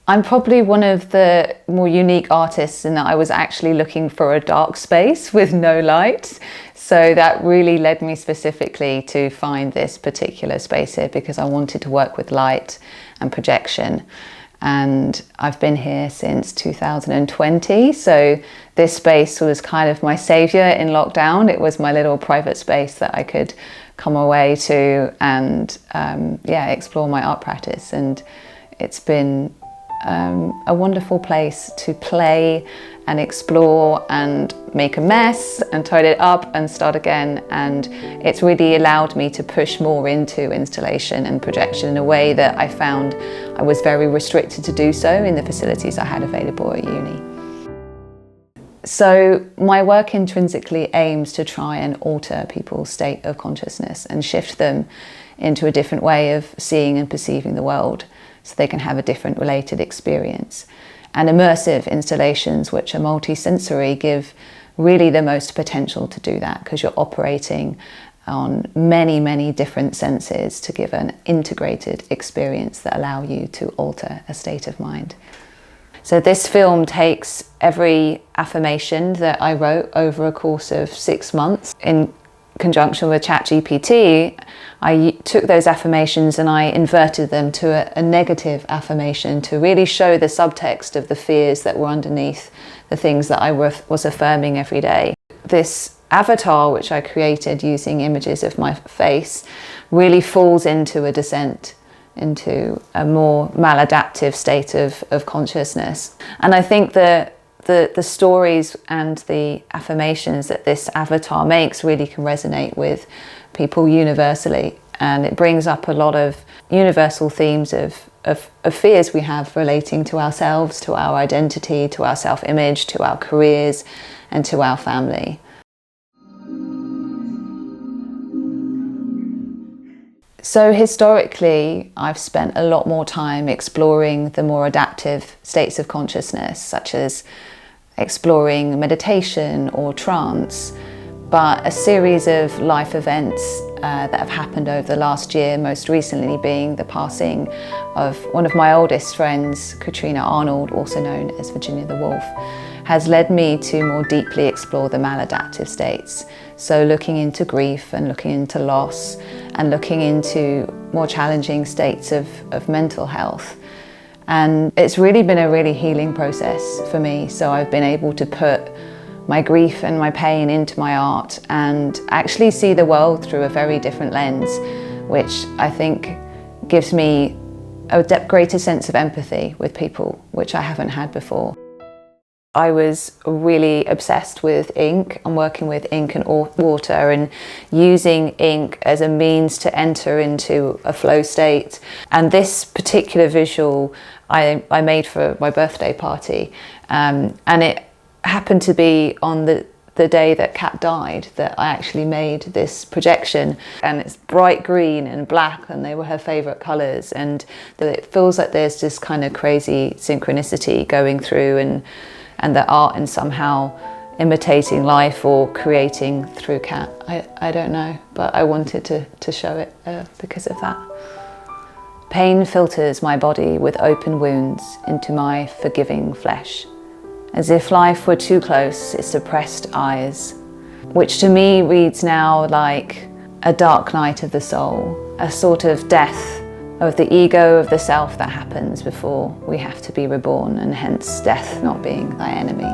I'm probably one of the more unique artists in that I was actually looking for a dark space with no light. So that really led me specifically to find this particular space here, because I wanted to work with light and projection. And I've been here since 2020. So this space was kind of my savior in lockdown. It was my little private space that I could come away to and explore my art practice. And it's been a wonderful place to play and explore and make a mess and tidy it up and start again. And it's really allowed me to push more into installation and projection in a way that I found I was very restricted to do so in the facilities I had available at uni. So my work intrinsically aims to try and alter people's state of consciousness and shift them into a different way of seeing and perceiving the world, so they can have a different related experience. And immersive installations, which are multi-sensory, give really the most potential to do that, because you're operating on many, many different senses to give an integrated experience that allow you to alter a state of mind. So this film takes every affirmation that I wrote over a course of 6 months. In conjunction with ChatGPT, I took those affirmations and I inverted them to a negative affirmation to really show the subtext of the fears that were underneath the things that I was affirming every day. This avatar, which I created using images of my face, really falls into a descent into a more maladaptive state of consciousness. And I think that the stories and the affirmations that this avatar makes really can resonate with people universally. And it brings up a lot of universal themes of fears we have relating to ourselves, to our identity, to our self-image, to our careers, and to our family. So historically, I've spent a lot more time exploring the more adaptive states of consciousness, such as exploring meditation or trance. But a series of life events that have happened over the last year, most recently being the passing of one of my oldest friends, Katrina Arnold, also known as Virginia the Wolf, has led me to more deeply explore the maladaptive states. So looking into grief and looking into loss and looking into more challenging states of mental health. And it's really been a really healing process for me. So I've been able to put my grief and my pain into my art and actually see the world through a very different lens, which I think gives me a greater sense of empathy with people, which I haven't had before. I was really obsessed with ink and working with ink and water and using ink as a means to enter into a flow state. And this particular visual I made for my birthday party, and it happened to be on the day that Kat died that I actually made this projection. And it's bright green and black, and they were her favourite colours, and it feels like there's this kind of crazy synchronicity going through, and the art and somehow imitating life or creating through Kat. I don't know, but I wanted to show it because of that. Pain filters my body with open wounds into my forgiving flesh. As if life were too close, its suppressed eyes, which to me reads now like a dark night of the soul, a sort of death of the ego of the self that happens before we have to be reborn, and hence death not being thy enemy.